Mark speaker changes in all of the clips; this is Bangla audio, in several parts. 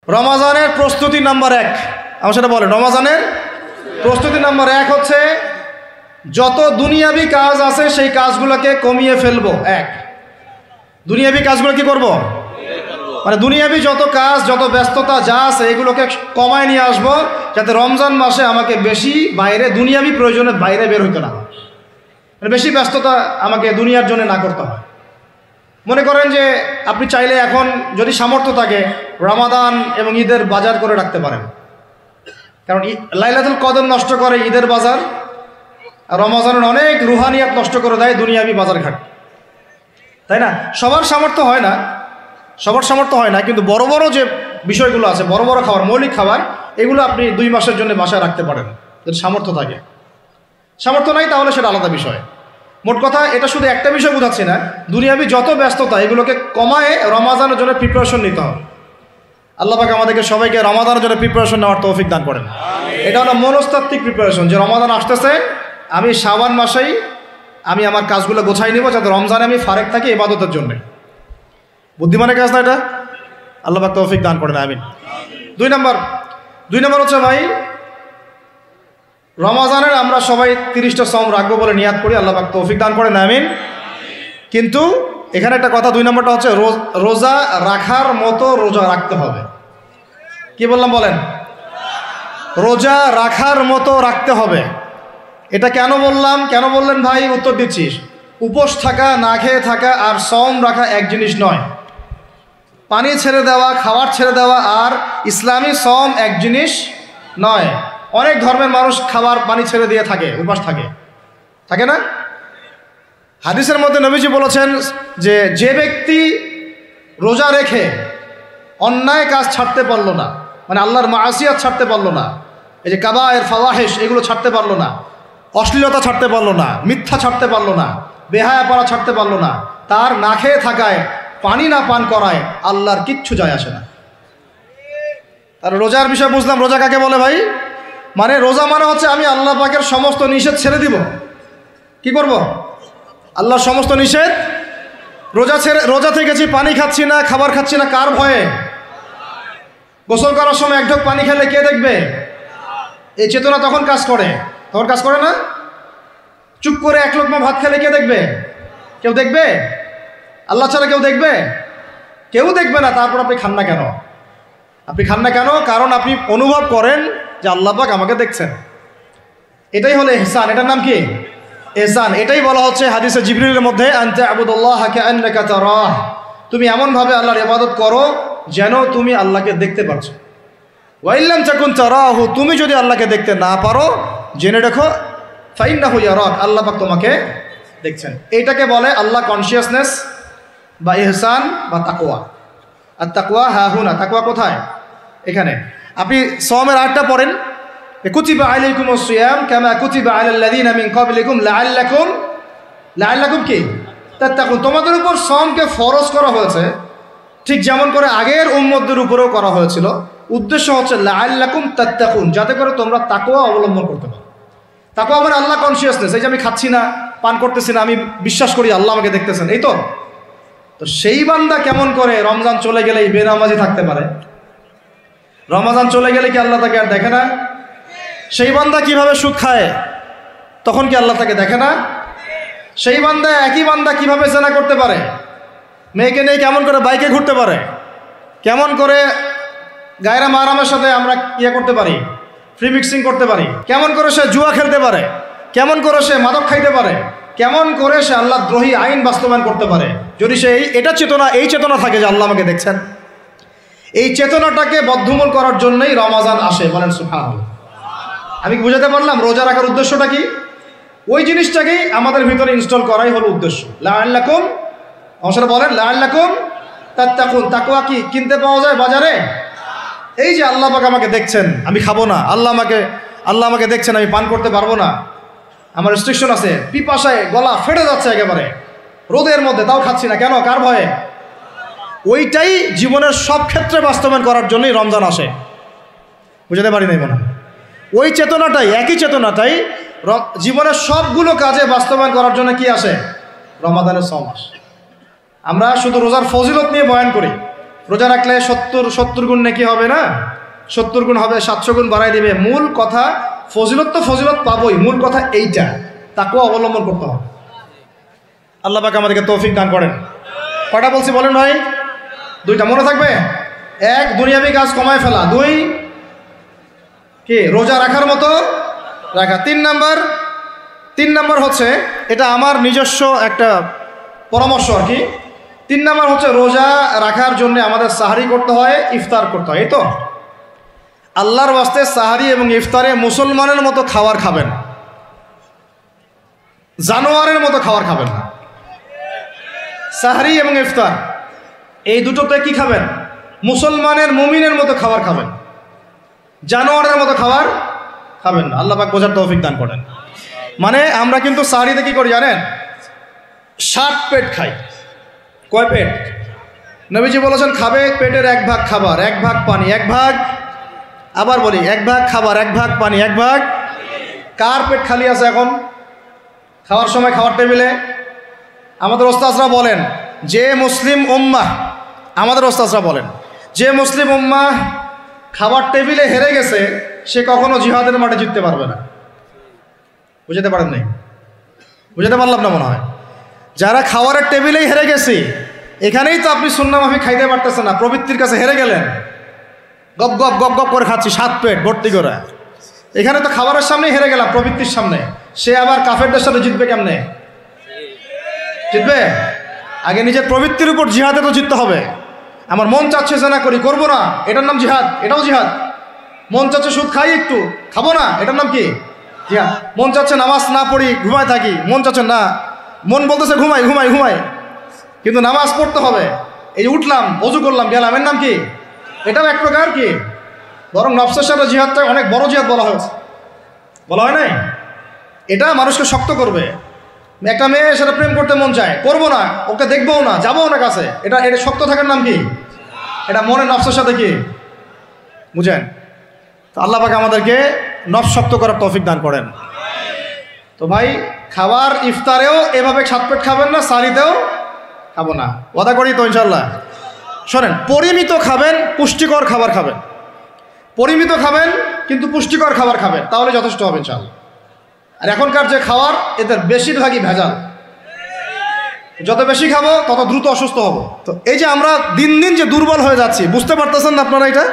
Speaker 1: রমাজানের প্রস্তুতি নাম্বার 1, আমার সেটা বলেন। রমাজানের প্রস্তুতি নাম্বার 1 হচ্ছে যত দুনিয়াবি কাজ আছে সেই কাজগুলোকে কমিয়ে ফেলবো। দুনিয়াবি কাজগুলো কি করব? মানে দুনিয়াবি যত কাজ, যত ব্যস্ততা যা আছে এগুলোকে কমায় নিয়ে আসবো, যাতে রমজান মাসে আমাকে বেশি বাইরে দুনিয়াবি প্রয়োজনের বাইরে বের হইতে না হয়, মানে বেশি ব্যস্ততা আমাকে দুনিয়ার জন্য না করতে হয়। মনে করেন যে আপনি চাইলে এখন যদি সামর্থ্য থাকে রমাদান এবং ঈদের বাজার করে রাখতে পারেন, কারণ লাইলাতুল কদর নষ্ট করে ঈদের বাজার, আর রমজানের অনেক রুহানিয়াত নষ্ট করে দেয় দুনিয়াবি বাজার ঘাট, তাই না? সবার সামর্থ্য হয় না, কিন্তু বড় বড় যে বিষয়গুলো আছে, বড় বড় খাবার, মৌলিক খাবার, এগুলো আপনি 2 মাসের জন্য বাসায় রাখতে পারেন যদি সামর্থ্য থাকে। সামর্থ্য নাই তাহলে সেটা আলাদা বিষয়। মোট কথা এটা শুধু একটা বিষয় বোঝাচ্ছি না, দুনিয়াবি যত ব্যস্ততা এগুলোকে কমায় রমাজানের জন্য প্রিপারেশন নিতে হবে। আল্লাহ পাক আমাদেরকে সবাইকে রমাদানের জন্য প্রিপারেশন নেওয়ার তৌফিক দান করেন। এটা হলো মনস্তাত্ত্বিক প্রিপারেশন, যে রমাদান আসতেছে, আমি শাবান মাসেই আমি আমার কাজগুলো গোছাই নিব, যাতে রমজানে আমি ফারেক থাকি ইবাদতের জন্য। বুদ্ধিমানের কাজ না এটা? আল্লাহ পাক তৌফিক দান করেন, আমিন। 2 নম্বর হচ্ছে ভাই, রমাজানের আমরা সবাই 30টা সম রাখবো বলে নিয়াত করি, আল্লাহ পাক তৌফিক দান করেন, আমিন। কিন্তু এখানে একটা কথা, 2 নম্বরটা হচ্ছে রোজা রাখার মতো রোজা রাখতে হবে। কি বললাম বলেন? রোজা রাখার মতো রাখতে হবে। এটা কেন বললাম, কেন বললেন ভাই? উত্তর দিচ্ছিস। উপোস থাকা, না খেয়ে থাকা আর সম রাখা এক জিনিস নয়। পানি ছেড়ে দেওয়া, খাবার ছেড়ে দেওয়া আর ইসলামী সম এক জিনিস নয়। অনেক ধর্মের মানুষ খাবার পানি ছেড়ে দিয়ে থাকে, উপাস থাকে না? হাদিসের মধ্যে নবীজি বলেছেন যে ব্যক্তি রোজা রেখে অন্যায় কাজ ছাড়তে পারলো না, মানে আল্লাহর মাসিয়াত ছাড়তে পারলো না, এই যে কাবায়ের ফাওয়াহিশ এগুলো ছাড়তে পারলো না, অশ্লীলতা ছাড়তে পারলো না, মিথ্যা ছাড়তে পারলো না, বেহায়াপনা ছাড়তে পারলো না, তার না খেয়ে থাকায়, পানি না পান করায় আল্লাহর কিচ্ছু যায় আসে না। আর রোজার বিষয় বুঝলাম। রোজা কাকে বলে ভাই? মানে রোজা মানে হচ্ছে আমি আল্লাহ পাকের সমস্ত নিষেধ ছেড়ে দিব। কি করব? আল্লাহর সমস্ত নিষেধ। রোজা থেকেছি, পানি খাচ্ছি না, খাবার খাচ্ছি না, কার ভয়ে? গোসল করার সময় 1 ঢোক পানি খেলে কে দেখবে? এই চেতনা তখন কাজ করে না? চুপ করে 1 লোকমা ভাত খেলে কে দেখবে? কেউ দেখবে? আল্লাহ ছাড়া কেউ দেখবে? কেউ দেখবে না। তারপর আপনি খান না কেন? কারণ আপনি অনুভব করেন যে আল্লাহ পাক আমাকে দেখছেন। এটাই হলো ইহসান। এটার নাম কি? ইহসান। এটাই বলা হচ্ছে হাদিসে জিবরিলের মধ্যে, আনতা আবুদুল্লাহ কাআন্নাকা তারাহ, তুমি এমনভাবে আল্লাহর ইবাদত করো যেন তুমি আল্লাহকে দেখতে পাচ্ছ। ওয়া ইল্লাম তাকুন তারাহু, তুমি যদি আল্লাহকে দেখতে না পারো জেনে রাখো ফাইন্নাহু ইয়ারাক, আল্লাহ পাক তোমাকে দেখছেন। এইটাকে বলে আল্লাহ কনসিয়াসনেস বা ইহসান বা তাকওয়া। আর তাকওয়া হাহুনা, তাকওয়া কোথায়? এখানে। আপনি সওমের আয়াতটা পড়েন, কুতিবা আলাইকুমুস সিয়াম কামা কুতিবা আলাল লাযিনা মিন ক্বাবলিকুম লাআল্লাকুম কি তাত্তাকুন, তোমাদের উপর সওমকে ফরজ করা হয়েছে ঠিক যেমন করে আগের উম্মতদের উপরেও করা হয়েছিল। উদ্দেশ্য হচ্ছে লাআল্লাকুম তাত্তাকুন, যাতে করে তোমরা তাকওয়া অবলম্বন করতে পারো। তাকওয়া মানে আল্লাহ কনসিয়াসনেস, এই যে আমি খাচ্ছি না, পান করতেছি না, আমি বিশ্বাস করি আল্লাহ আমাকে দেখতেছেন, এই তো। সেই বান্দা কেমন করে রমজান চলে গেলেই বেনামাজি থাকতে পারে? রমজান চলে গেলে কি আল্লাহ তাকে আর দেখে না? সেই বান্দা কিভাবে সুদ খায়, তখন কি আল্লাহ তাকে দেখে না? সেই বান্দা, একই বান্দা কিভাবে জেনা করতে পারে? মেয়েকে নিয়ে কেমন করে বাইকে ঘুরতে পারে? কেমন করে গায়রা মাহরামের সাথে আমরা করতে পারি, ফ্রি মিক্সিং করতে পারি? কেমন করে সে জুয়া খেলতে পারে? কেমন করে সে মাদক খাইতে পারে? কেমন করে সে আল্লাহ দ্রোহী আইন বাস্তবায়ন করতে পারে? যদি সে এই চেতনা থাকে যে আল্লাহ আমাকে দেখছেন। এই চেতনাটাকে বদ্ধমূল করার জন্যই রমাজান আসে। বলেন সুবহানাল্লাহ। আমি বুঝাতে পারলাম রোজা রাখার উদ্দেশ্যটা কি? ওই জিনিসটাকেই আমাদের ভিতরে ইনস্টল করাই হলো উদ্দেশ্য। লাআল্লাকুম, অংশটা বলেন, লাআল্লাকুম তাত্তাকুন। তাকওয়া কি কিনতে পাওয়া যায় বাজারে? এই যে আল্লাহ পাক আমাকে দেখছেন, আমি খাবো না, আল্লাহ আমাকে দেখছেন, আমি পান করতে পারবো না, আমার রেস্ট্রিকশন আছে, পিপাসায় গলা ফেটে যাচ্ছে একেবারে রোদের মধ্যে, তাও খাচ্ছি না কেন? কার ভয়ে? ওইটাই জীবনের সব ক্ষেত্রে বাস্তবায়ন করার জন্যই রমজান আসে। বুঝতে পারি নাই মনে হয়? ওই চেতনাটাই, একই চেতনাটাই জীবনের সবগুলো কাজে বাস্তবায়ন করার জন্য কি আসে? রমাদানের সম আসে। আমরা শুধু রোজার ফজিলত নিয়ে বয়ান করি, রোজা রাখলে 70 গুণ নেকি হবে না, 70 গুণ হবে, 700 গুণ বাড়াই দিবে। মূল কথা ফজিলত তো ফজিলত পাবোই, মূল কথা এইটা তাকওয়া অবলম্বন করতে হবে। আল্লাহ পাক আমাদেরকে তৌফিক দান করেন। কয়টা বলছি বলেন ভাই? 2টা মনে থাকবে। 1 দুনিয়াবি কাজ কমায় ফেলা, 2 কি রোজা রাখার মতো রাখা। 3 নাম্বার হচ্ছে, এটা আমার নিজস্ব একটা পরামর্শ আর কি। 3 নাম্বার হচ্ছে রোজা রাখার জন্য আমাদের সাহারি করতে হয়, ইফতার করতে হয়। এই তো আল্লাহর ওয়াস্তে সাহারি এবং ইফতারে মুসলমানের মতো খাবার খাবেন, জানোয়ারের মতো খাবার খাবেন না। সাহারি এবং ইফতার এই দুটোতে কি খাবেন? মুসলমানের মুমিনের মতো খাবার খাবেন, জানোয়ারের মতো খাবার খাবেন না। আল্লাহ পাক বোঝার তৌফিক দান করেন। মানে আমরা কিন্তু সাহারিতে কি করি জানেন? 7 পেট খাই। কয় পেট? নবীজি বলেছেন খাবে পেটের 1 ভাগ খাবার, 1 ভাগ পানি, 1 ভাগ, আবার বলি 1 ভাগ খাবার, 1 ভাগ পানি, 1 ভাগ। কার পেট খালি আছে এখন খাওয়ার সময় খাওয়ার টেবিলে? আমাদের ওস্তাদরা বলেন যে মুসলিম উম্মাহ, আমাদের ওস্তাদরা বলেন যে মুসলিম উম্মাহ খাবার টেবিলে হেরে গেছে সে কখনো জিহাদের মাঠে জিততে পারবে না। বুঝতে পারেন নাই? বুঝতে পারলাম না মনে হয়। যারা খাওয়ারের টেবিলেই হেরে গেছি, এখানেই তো আপনি সুন্নাহ মাফিক খাইতে পারতেছেন না, প্রবৃত্তির কাছে হেরে গেলেন, গপ গপ গপ গপ করে খাচ্ছি 7 পেট ভর্তি করে। এখানে তো খাবারের সামনেই হেরে গেলাম, প্রবৃত্তির সামনে। সে আবার কাফেরদের সাথে জিতবে কেমনে? জিতবে আগে নিজের প্রবৃত্তির উপর জিহাদে তো জিততে হবে। আমার মন চাচ্ছে যে না করি, করবো না, এটার নাম জিহাদ, এটাও জিহাদ। মন চাচ্ছে সুদ খাই একটু, খাবো না, এটার নাম কি? জিহাদ। মন চাচ্ছে নামাজ না পড়ি, ঘুমায় থাকি, মন চাচ্ছে না, মন বলতেছে ঘুমাই ঘুমাই ঘুমাই, কিন্তু নামাজ পড়তে হবে। এই যে উঠলাম, অজু করলাম, গেলাম, এর নাম কি? এটাও এক প্রকার কি? বরং নফসের সাথে জিহাদটা অনেক বড় জিহাদ বলা হয়েছে, বলা হয় নাই? এটা মানুষকে শক্ত করবে। একটা মেয়ে সেটা প্রেম করতে মন চায়, করবো না, ওকে দেখবোও না, যাবো না কাছে, এটা শক্ত থাকার নাম কি? এটা মনে নফসের সাথে কি বুঝেন? তো আল্লাহ পাক আমাদেরকে নফস শক্ত করার তৌফিক দান করেন। তো ভাই খাবার ইফতারেও এভাবে 7 পেট খাবেন না, সারিতেও খাবো না, ওয়াদা করি তো ইনশাল্লাহ। শোনেন, পরিমিত খাবেন, পুষ্টিকর খাবার খাবেন, পরিমিত খাবেন কিন্তু পুষ্টিকর খাবার খাবেন, তাহলে যথেষ্ট হবে ইনশাল্লাহ। আর এখনকার যে খাবার এদের বেশিরভাগই ভেজাল, যত বেশি খাবো তত দ্রুত অসুস্থ হব। তো এই যে আমরা দিন দিন যে দুর্বল হয়ে যাচ্ছি, বুঝতে পারতেছেন না আপনারা? এটা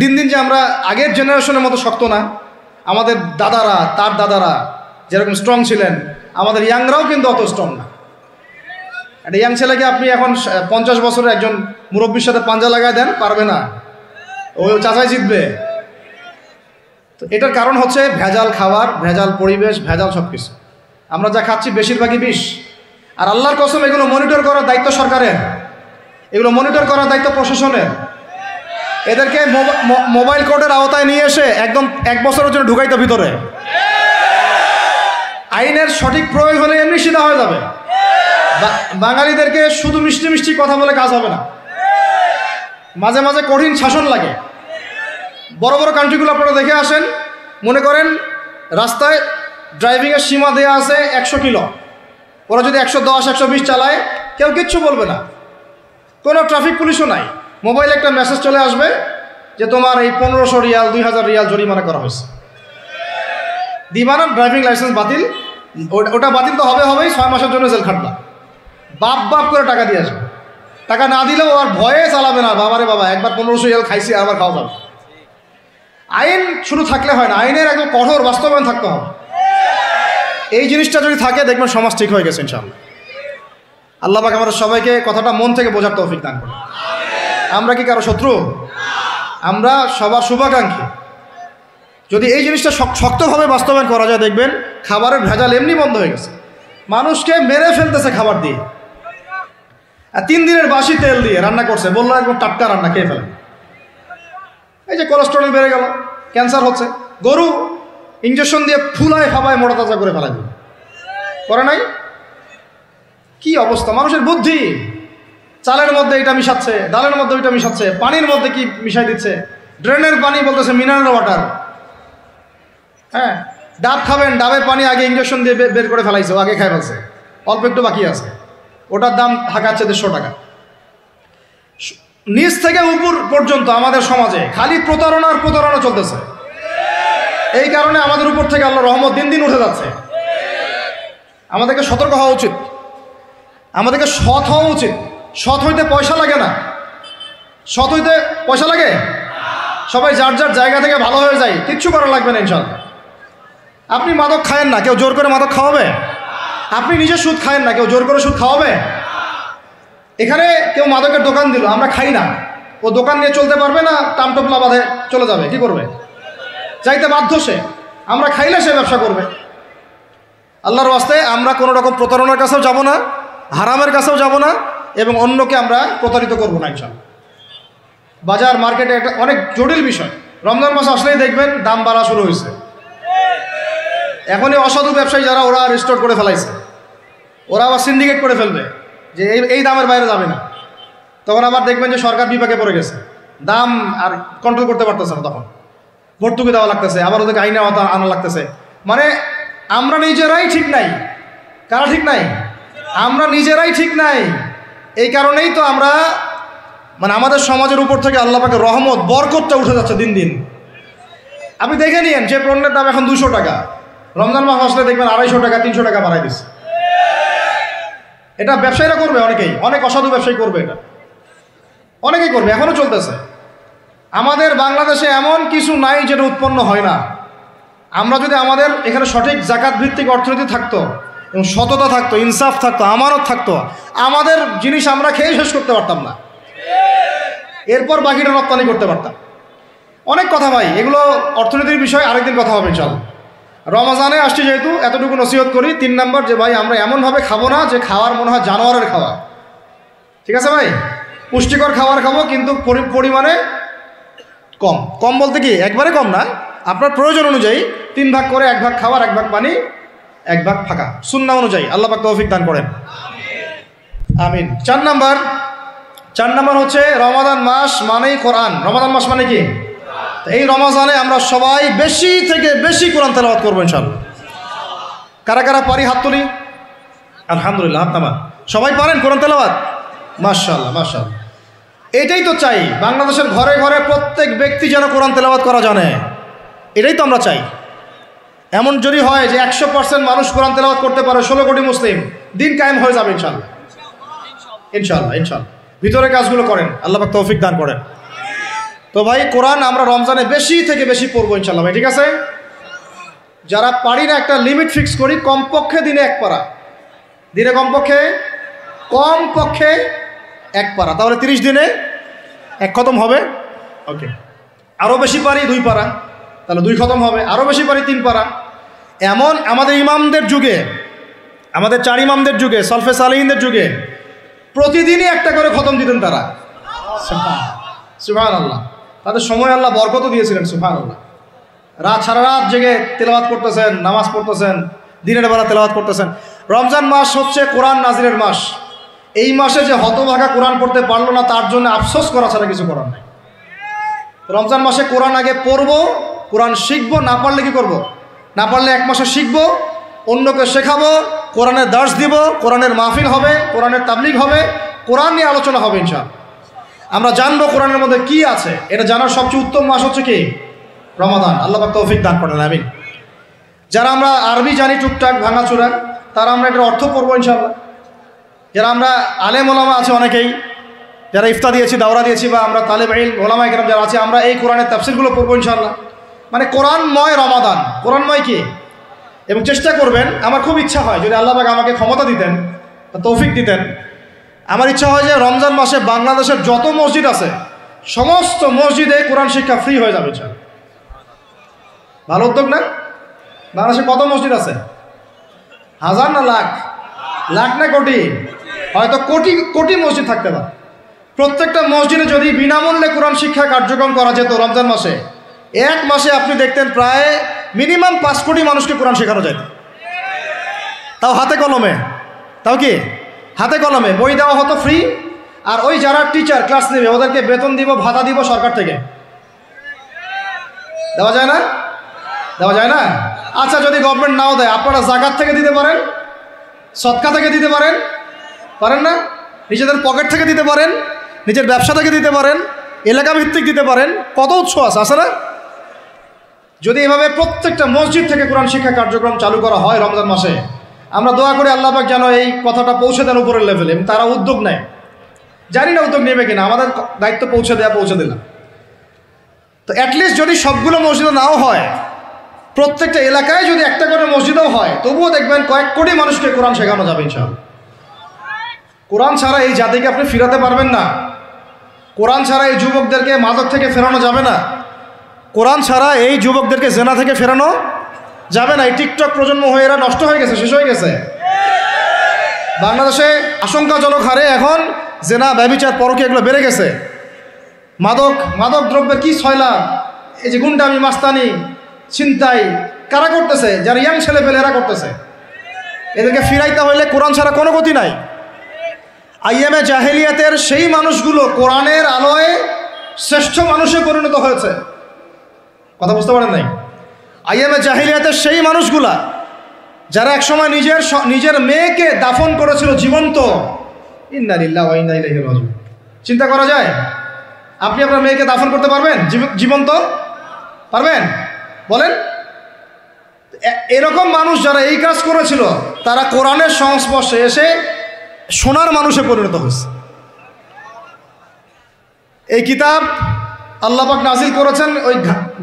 Speaker 1: দিন দিন যে আমরা আগের জেনারেশনের মতো শক্ত না। আমাদের দাদারা, তার দাদারা যেরকম স্ট্রং ছিলেন, আমাদের ইয়াংরাও কিন্তু অত স্ট্রং না। একটা ইয়াং ছেলেকে আপনি এখন 50 বছরের একজন মুরব্বীর সাথে পাঞ্জা লাগায় দেন, পারবে না, ওই চাচাই জিতবে। তো এটার কারণ হচ্ছে ভেজাল খাবার, ভেজাল পরিবেশ, ভেজাল সব কিছু। আমরা যা খাচ্ছি বেশিরভাগই বিষ। আর আল্লাহর কসম এগুলো মনিটর করার দায়িত্ব সরকারের, এগুলো মনিটর করার দায়িত্ব প্রশাসনের। এদেরকে মোবাইল কোর্টের আওতায় নিয়ে এসে একদম 1 বছরের জন্য ঢুকাইতে ভিতরে। আইনের সঠিক প্রয়োগ হলে এমনি সিধা হয়ে যাবে। বাঙালিদেরকে শুধু মিষ্টি মিষ্টি কথা বলে কাজ হবে না, মাঝে মাঝে কঠিন শাসন লাগে। বড় বড় কান্ট্রিগুলো আপনারা দেখে আসেন, মনে করেন রাস্তায় ড্রাইভিংয়ের সীমা দেওয়া আছে 100 কিলো, ওরা যদি 110 120 চালায় কেউ কিচ্ছু বলবে না, কোনো ট্রাফিক পুলিশও নাই। মোবাইলে একটা মেসেজ চলে আসবে যে তোমার এই 1500 রিয়াল 2000 রিয়াল জরিমানা করা হয়েছে, দিবানা ড্রাইভিং লাইসেন্স বাতিল। ওটা বাতিল তো হবেই, 6 মাসের জন্য জেল খাটবা, বাপ বাপ করে টাকা দিয়ে আসবে। টাকা না দিলেও আর ভয়ে চালাবে না, বাবারে বাবা একবার 1500 রিয়াল খাইছি, আবার খাওয়া যাবে। আইন শুধু থাকলে হয় না, আইনের একদম কঠোর বাস্তবায়ন থাকতে হবে। এই জিনিসটা যদি থাকে দেখবেন সমাজ ঠিক হয়ে গেছে ইনশাআল্লাহ। আল্লাহ পাক আমাদের সবাইকে কথাটা মন থেকে বোঝার তৌফিক দান করুন। আমরা কি কারো শত্রু? আমরা সবার শুভাকাঙ্ক্ষী। যদি এই জিনিসটা শক্তভাবে বাস্তবায়ন করা যায়, দেখবেন খাবারের ভেজাল এমনি বন্ধ হয়ে গেছে। মানুষকে মেরে ফেলতেছে খাবার দিয়ে, আর 3 দিনের বাসি তেল দিয়ে রান্না করছে, বললো একদম টাটকা রান্না, খেয়ে ফেলেন। এই যে কোলেস্টেরল বেড়ে গেল, ক্যান্সার হচ্ছে। গরু ইঞ্জেকশন দিয়ে ফুলায় ফাবায় মোটা তাজা করে ফেলা দিল, করে নাই? কি অবস্থা মানুষের বুদ্ধি! চালের মধ্যে এটা মিশাচ্ছে, ডালের মধ্যে ওইটা মিশাচ্ছে, পানির মধ্যে কি মিশাই দিচ্ছে, ড্রেনের পানি বলতেছে মিনারেল ওয়াটার। হ্যাঁ, ডাব খাবেন, ডাবের পানি আগে ইঞ্জেকশন দিয়ে বের করে ফেলাইছে, আগে খাই ফেলছে, অল্প একটু বাকি আছে, ওটার দাম হাঁকাচ্ছে 150 টাকা। নিচ থেকে উপর পর্যন্ত আমাদের সমাজে খালি প্রতারণার প্রতারণা চলতেছে। এই কারণে আমাদের উপর থেকে আল্লাহর রহমত দিন দিন উঠে যাচ্ছে। আমাদেরকে সতর্ক হওয়া উচিত, আমাদেরকে সৎ হওয়া উচিত। সৎ হইতে পয়সা লাগে না। সৎ হইতে পয়সা লাগে? সবাই যার যার জায়গা থেকে ভালো হয়ে যায়, কিচ্ছু করা লাগবে না ইনশাআল্লাহ। আপনি মাদক খায়েন না, কেউ জোর করে মাদক খাওয়াবে? আপনি নিজে সুদ খায়েন না, কেউ জোর করে সুদ খাওয়াবে? এখানে কেউ মাদকের দোকান দিল, আমরা খাই না, ও দোকান নিয়ে চলতে পারবে না? টামটোপলা বাঁধে চলে যাবে, কি করবে? যাইতে বাধ্য সে। আমরা খাইলে সে ব্যবসা করবে। আল্লাহর ওয়াস্তে আমরা কোনো রকম প্রতারণার কাছেও যাব না, হারামের কাছেও যাব না, এবং অন্যকে আমরা প্রতারিত করবো না ইনশাআল্লাহ। বাজার মার্কেটে একটা অনেক জটিল বিষয়। রমজান মাস আসলেই দেখবেন দাম বাড়া শুরু হয়েছে। এখনই অসাধু ব্যবসায়ী যারা, ওরা রিস্টোর করে ফেলাইছে, ওরা আবার সিন্ডিকেট করে ফেলবে যে এই দামের বাইরে যাবে না। তখন আবার দেখবেন যে সরকার বিপাকে পড়ে গেছে, দাম আর কন্ট্রোল করতে পারতেছে না, তখন ভর্তুকি দেওয়া লাগতেছে, আবার ওদেরকে আইনে আনা লাগতেছে। মানে আমরা নিজেরাই ঠিক নাই। কারা ঠিক নাই? আমরা নিজেরাই ঠিক নাই। এই কারণেই তো আমরা মানে আমাদের সমাজের উপর থেকে আল্লাহ পাকের রহমত বরকতটা উঠে যাচ্ছে দিন দিন। আপনি দেখে নিয়েন যে পণ্যের দাম এখন 200 টাকা, রমজান মাস আসলে দেখবেন 250 টাকা 300 টাকা বাড়াই দিচ্ছে। এটা ব্যবসায়ীরা করবে, অনেকেই, অনেক অসাধু ব্যবসায়ী করবে, এটা অনেকেই করবে, এখনো চলতেছে। আমাদের বাংলাদেশে এমন কিছু নাই যেটা উৎপন্ন হয় না। আমরা যদি আমাদের এখানে সঠিক জাকাত ভিত্তিক অর্থনীতি থাকতো এবং সততা থাকতো, ইনসাফ থাকতো, আমানত থাকতো, আমাদের জিনিস আমরা খেয়ে শেষ করতে পারতাম না, এরপর বাকিটা রপ্তানি করতে পারতাম। অনেক কথা ভাই, এগুলো অর্থনীতির বিষয়, আরেকদিন কথা হবে ইনশাআল্লাহ। রমজানে আসছি যেহেতু এতটুকু নসিহত করি। 3 নম্বর, যে ভাই আমরা এমনভাবে খাবো না যে খাওয়ার মনে হয় জানোয়ারের খাওয়া। ঠিক আছে ভাই? পুষ্টিকর খাবার খাবো, কিন্তু পরিমাণে কম। কম বলতে কি একবারে কম না, আপনার প্রয়োজন অনুযায়ী 3 ভাগ করে, 1 ভাগ খাবার, 1 ভাগ পানি, 1 ভাগ ফাঁকা, সুন্নাহ অনুযায়ী। আল্লাহ পাক তৌফিক দান করেন, আমিন। 4 নম্বর হচ্ছে রমাদান মাস মানেই কোরআন। রমাদান মাস মানে কি? এই রমজানে আমরা সবাই বেশি থেকে বেশি কোরআন তেলাওয়াত করবো ইনশাআল্লাহ। কারা কারা পারি হাত তুলি? আলহামদুলিল্লাহ, হাত নামান। সবাই পারেন কোরআন তেলাওয়াত? মাশাআল্লাহ মাশাআল্লাহ। এটাই তো চাই, বাংলাদেশের ঘরে ঘরে প্রত্যেক ব্যক্তি যেন কোরআন তেলাওয়াত করা জানে, এটাই তো আমরা চাই। এমন যদি হয় যে 100% মানুষ কোরআন তেলাওয়াত করতে পারে, 16 কোটি মুসলিম, দিন কায়েম হয়ে যাবে ইনশাআল্লাহ। ইনশাআল্লাহ ইনশাআল্লাহ। ভিতরে কাজগুলো করেন, আল্লাহ পাক তৌফিক দান করেন। তো ভাই কোরআন আমরা রমজানে বেশি থেকে বেশি পড়বো ইনশাআল্লাহ ভাই, ঠিক আছে? যারা পারি না, একটা লিমিট ফিক্স করি, কমপক্ষে দিনে 1 পারা, দিনে কমপক্ষে 1 পারা, তাহলে 30 দিনে 1 খতম হবে। ওকে, আরও বেশি পারি 2 পারা, তাহলে 2 খতম হবে। আরও বেশি পারি 3 পারা। এমন আমাদের ইমামদের যুগে, আমাদের 4 ইমামদের যুগে, সলফে সালেহিনদের যুগে প্রতিদিনই 1টা করে খতম দিতেন তারা। সুবহানাল্লাহ। তাদের সময় আল্লাহ বরকত দিয়েছিলেন, সুবহানাল্লাহ। সারা রাত জেগে তেলাওয়াত করতেছেন, নামাজ পড়তেছেন, দিনের বেলা তেলাওয়াত করতেছেন। রমজান মাস হচ্ছে কোরআন নাজিলের মাস। এই মাসে যে হতভাগা কোরআন পড়তে পারলো না, তার জন্য আফসোস করা ছাড়া কিছু করার নাই। রমজান মাসে কোরআন আগে পড়বো, কোরআন শিখবো, না পারলে কি করব? না পারলে 1 মাসে শিখবো, অন্যকে শেখাবো, কোরআনের দার্স দিব, কোরআনের মাহফিল হবে, কোরআনের তাবলীগ হবে, কোরআন নিয়ে আলোচনা হবে ইনশাআল্লাহ। আমরা জানবো কোরআনের মধ্যে কি আছে। এটা জানার সবচেয়ে উত্তম মাস হচ্ছে কি? রমাদান। আল্লাহ পাক তৌফিক দান করেন, আমিন। যারা আমরা আরবি জানি টুকটাক ভাঙাচোরা, তারা আমরা এটার অর্থ পড়বো ইনশাআল্লাহ। যারা আমরা আলেম ওলামা আছে অনেকেই, যারা ইফতা দিয়েছি, দাওরা দিয়েছি, বা আমরা তালেব ইলম ওলামা ইকরাম যারা আছে, আমরা এই কোরআনের তাফসিরগুলো পড়বো ইনশাআল্লাহ। মানে কোরআনময় রমাদান। কোরআনময় কি? এবং চেষ্টা করবেন, আমার খুব ইচ্ছা হয় যদি আল্লাহ পাক আমাকে ক্ষমতা দিতেন, তৌফিক দিতেন, আমার ইচ্ছা হয় যে রমজান মাসে বাংলাদেশের যত মসজিদ আছে সমস্ত মসজিদে কোরআন শিক্ষা ফ্রি হয়ে যাবে ইনশাআল্লাহ। ভালো উদ্যোগ না? বাংলাদেশে কত মসজিদ আছে? 1000 না লাখ? লাখ না কোটি? হয়তো কোটি কোটি মসজিদ থাকতে পারে। প্রত্যেকটা মসজিদে যদি বিনামূল্যে কোরআন শিক্ষা কার্যক্রম করা যেত রমজান মাসে, 1 মাসে আপনি দেখতেন প্রায় মিনিমাম 5 কোটি মানুষকে কোরআন শেখানো যেত। তাও হাতে কলমে। তাও কি? হাতে কলমে। বই দেওয়া হতো ফ্রি, আর ওই যারা টিচার ক্লাস নেবে ওদেরকে বেতন দিব, ভাতা দিব সরকার থেকে। দেওয়া যায় না? দেওয়া যায় না? আচ্ছা, যদি গভর্নমেন্ট নাও দেয়, আপনারা জাকাত থেকে দিতে পারেন, সদকা থেকে দিতে পারেন, পারেন না? নিজেদের পকেট থেকে দিতে পারেন, নিজের ব্যবসা থেকে দিতে পারেন, এলাকা ভিত্তিক দিতে পারেন, কত উৎস আছে না? যদি এভাবে প্রত্যেকটা মসজিদ থেকে কোরআন শিক্ষা কার্যক্রম চালু করা হয় রমজান মাসে, আমরা দোয়া করি আল্লাহ পাক যেন এই কথাটা পৌঁছে দেন উপরের লেভেলে এবং তারা উদ্যোগ নেয়। জানি না উদ্যোগ নেবে কিনা, আমাদের দায়িত্ব পৌঁছে দিলাম। তো অ্যাটলিস্ট যদি সবগুলো মসজিদে নাও হয়, প্রত্যেকটা এলাকায় যদি একটা করে মসজিদও হয়, তবুও দেখবেন কয়েক কোটি মানুষকে কোরআন শেখানো যাবে ইনশাআল্লাহ। কোরআন ছাড়া এই জাতিকে আপনি ফিরাতে পারবেন না। কোরআন ছাড়া এই যুবকদেরকে মাদক থেকে ফেরানো যাবে না। কোরআন ছাড়া এই যুবকদেরকে জেনা থেকে ফেরানো যাবে না। এই টিকটক প্রজন্ম হয়ে এরা নষ্ট হয়ে গেছে, শেষ হয়ে গেছে। বাংলাদেশে আশঙ্কাজনক হারে এখন জেনা, ব্যভিচার, পরকী এগুলো বেড়ে গেছে। মাদক দ্রব্যের কি ছয়লা, এই যে গুন্ডামি, মাস্তানি, ছিনতাই কারা করতেছে? যারা ইয়াং ছেলে পেলে এরা করতেছে। এদেরকে ফিরাইতে হইলে কোরআন ছাড়া কোনো গতি নাই। আইয়ামে জাহেলিয়াতের সেই মানুষগুলো কোরআনের আলোয় শ্রেষ্ঠ মানুষে পরিণত হয়েছে। কথা বুঝতে পারেন নাই? আইয়ামে জাহেলিয়াতের সেই মানুষগুলা যারা একসময় নিজের মেয়েকে দাফন করেছিল জীবন্ত। ইন্না লিল্লাহি ওয়া ইন্না ইলাইহি রাজিউন। চিন্তা করা যায়? আপনি আপনার মেয়েকে দাফন করতে পারবেন জীবন্ত? পারবেন? বলেন। এরকম মানুষ যারা এই কাজ করেছিল তারা কোরআনের সংস্পর্শে এসে সোনার মানুষে পরিণত হয়েছে। এই কিতাব আল্লাহ পাক নাজিল করেছেন ওই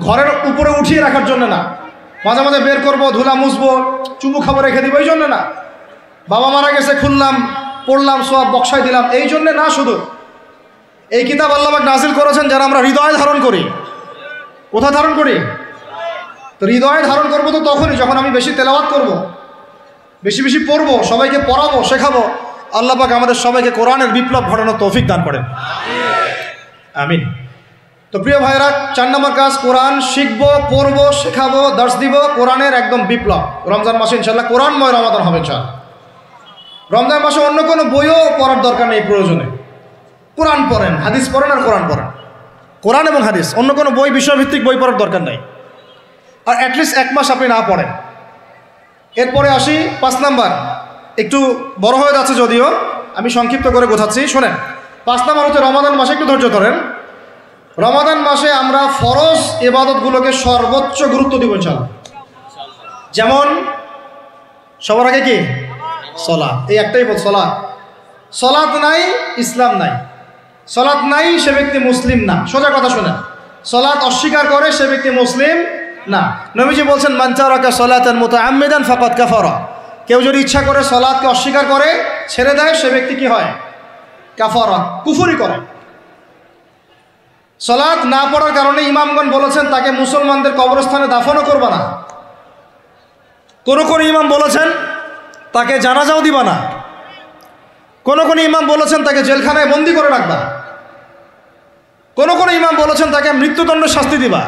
Speaker 1: ঘরের উপরে উঠিয়ে রাখার জন্য না, মাঝে মাঝে বের করবো, ধুলা মুছবো, চুমু খাবো, রেখে দিব, এই জন্য না। বাবা মারা গেছে, খুললাম, পড়লাম, সব বক্সায় দিলাম, এই জন্যে না। শুধু এই কিতাব আল্লাহ পাক নাজিল করেছেন যারা আমরা হৃদয়ে ধারণ করি। কোথায় ধারণ করি? তো হৃদয়ে ধারণ করবো তো তখনই যখন আমি বেশি তেলাওয়াত করব, বেশি বেশি পড়বো, সবাইকে পড়াবো, শেখাবো। আল্লাহ পাক আমাদের সবাইকে কোরআনের বিপ্লব ঘটানোর তৌফিক দান করেন, আমিন। তো প্রিয় ভাইরা, 4 নম্বর কাজ, কোরআন শিখবো, পড়বো, শেখাবো, দর্শ দিব। কোরআনের একদম বিপ্লব। রমজান মাসে ইনশাল্লাহ কোরআনময় রমাদান হবে ইনশাল্লাহ। রমজান মাসে অন্য কোনো বইও পড়ার দরকার নেই প্রয়োজনে। কোরআন পড়েন, হাদিস পড়েন আর কোরআন পড়েন। কোরআন এবং হাদিস, অন্য কোনো বই, বিষয়ভিত্তিক বই পড়ার দরকার নেই। আর অ্যাটলিস্ট 1 মাস আপনি না পড়েন। এরপরে আসি 5 নাম্বার, একটু বড় হয়ে যাচ্ছে যদিও, আমি সংক্ষিপ্ত করে বোঝাচ্ছি, শোনেন। 5 নাম্বার হচ্ছে রমাদান মাসে, একটু ধৈর্য ধরেন। রমাদান মাসে আমরা ফরজ ইবাদতগুলোকে সর্বোচ্চ গুরুত্ব দিব ইনশাআল্লাহ। যেমন সবার আগে কি? সালাত। এই একটাই বল, সালাত। সালাত নাই, ইসলাম নাই। সালাত নাই, সে ব্যক্তি মুসলিম না। সোজা কথা শোনেন, সালাত অস্বীকার করে সে ব্যক্তি মুসলিম না। নবীজি বলছেন, মান তারাকা সালাতান মুতাআম্মিদান ফাকাদ কাফারা। কেউ যদি ইচ্ছা করে সালাতকে অস্বীকার করে, ছেড়ে দেয়, সে ব্যক্তি কি হয়? কাফারা, কুফরি করে। সালাত না পড়ার কারণে ইমামগণ বলেছেন তাকে মুসলমানদের কবরস্থানে দাফনও করবা না। কোন ইমাম বলেছেন তাকে জানাজাও দিবা না। কোন ইমাম বলেছেন তাকে জেলখানায় বন্দি করে রাখবা। কোন ইমাম বলেছেন তাকে মৃত্যুদণ্ড শাস্তি দিবা।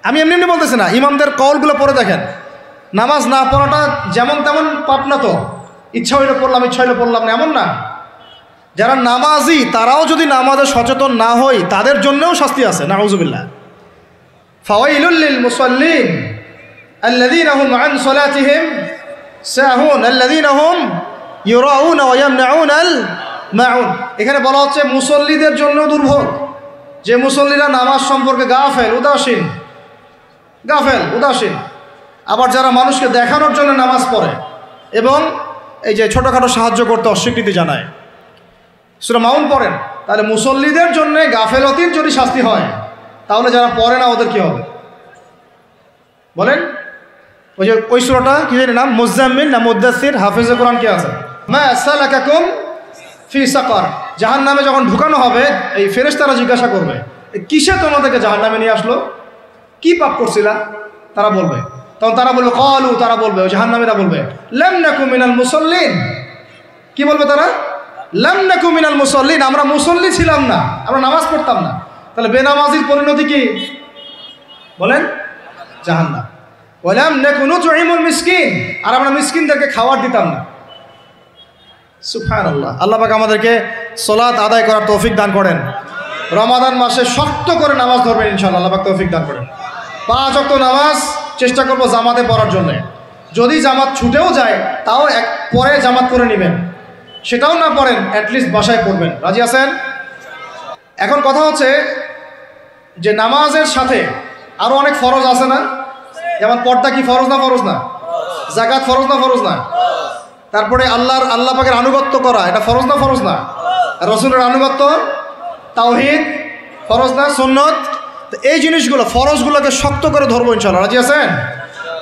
Speaker 1: আমি এমনি বলতেছি না, ইমামদের কওলগুলো পড়ে দেখেন। নামাজ না পড়াটা যেমন তেমন পাপ না তো, ইচ্ছা হইলে পড়লাম, ইচ্ছা হইলে পড়লাম না, এমন না। যারা নামাজি তারাও যদি নামাজে সচেতন না হয়, তাদের জন্যও শাস্তি আছে, নাউযুবিল্লাহ। ফাওয়াইলুল লিল মুসাল্লিন আল্লাযীনা হুম আন সালাতিহিম সাহুন আল্লাযীনা হুম ইউরাউনা ওয়া ইয়ামনাউনাল মাউন। এখানে বলা হচ্ছে মুসল্লিদের জন্য দুর্ভোগ, যে মুসল্লিরা নামাজ সম্পর্কে গাফেল, উদাসীন। আবার যারা মানুষকে দেখানোর জন্য নামাজ পড়ে এবং এই যে ছোটোখাটো সাহায্য করতে অস্বীকৃতি জানায়, সূরা মাউন পড়েন, তাহলে মুসল্লিদের জন্য গাফেলতির যদি শাস্তি হয়, তাহলে যারা পড়ে না ওদের কি হবে বলেন? ওই সূরাটা কি জানি নাম, মুজাম্মিল না মুদ্দাসির, হাফেজে কোরআন কে আছে? মা সালাকাকুম ফি সাকার। জাহান্নামে যখন ঢুকানো হবে, এই ফেরেশতারা জিজ্ঞাসা করবে, কিসে তোমাদেরকে জাহান্নামে নিয়ে আসলো? কি পাপ করছিলা? তারা বলবে, তখন তারা বলবে ক্বালু, তারা বলবে, ওই জাহান্নামীরা বলবে, লাম নাকু মিনাল মুসাল্লিন। কি বলবে তারা? লাম নাকু মিনাল মুসাল্লিন, আমরা মুসল্লি ছিলাম না, আমরা নামাজ পড়তাম না। তাহলে বেনামাজির পরিণতি কি বলেন? জাহান্নাম। ওয়ালাম নাকু নুতঈমুল মিসকিন, আর আমরা মিসকিনদেরকে খাবার দিতাম না। সুবহানাল্লাহ। আল্লাহ পাক আমাদেরকে সালাত আদায় করার তৌফিক দান করেন। রমাদান মাসে শক্ত করে নামাজ ধরবেন ইনশাআল্লাহ, আল্লাহ পাক তৌফিক দান করেন। 5 ওয়াক্ত নামাজ চেষ্টা করব জামাতে পড়ার জন্য। যদি জামাত ছুটেও যায়, তাও পরে জামাত করে নেবেন। সেটাও না পড়েন, অ্যাটলিস্ট বাসায় পড়বেন। রাজি আছেন? এখন কথা হচ্ছে যে নামাজের সাথে আরো অনেক ফরজ আছে না? যেমন পর্দা কি ফরজ না? ফরজ না? যাকাত ফরজ না? ফরজ না? তারপরে আল্লাহ পাকের আনুগত্য করা এটা ফরজ না? ফরজ না? রসুলের আনুগত্য, তাওহীদ ফরজ না? সুন্নত। এই জিনিসগুলো ফরজগুলোকে শক্ত করে ধরবো ইনশাআল্লাহ। রাজি আছেন?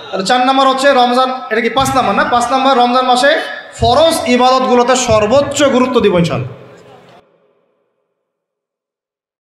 Speaker 1: তাহলে 4 নম্বর হচ্ছে রমজান, এটা কি 5 নম্বর না? 5 নম্বর রমজান মাসে ফরজ ইবাদতগুলোতে সর্বোচ্চ গুরুত্ব দিব ইনশাআল্লাহ।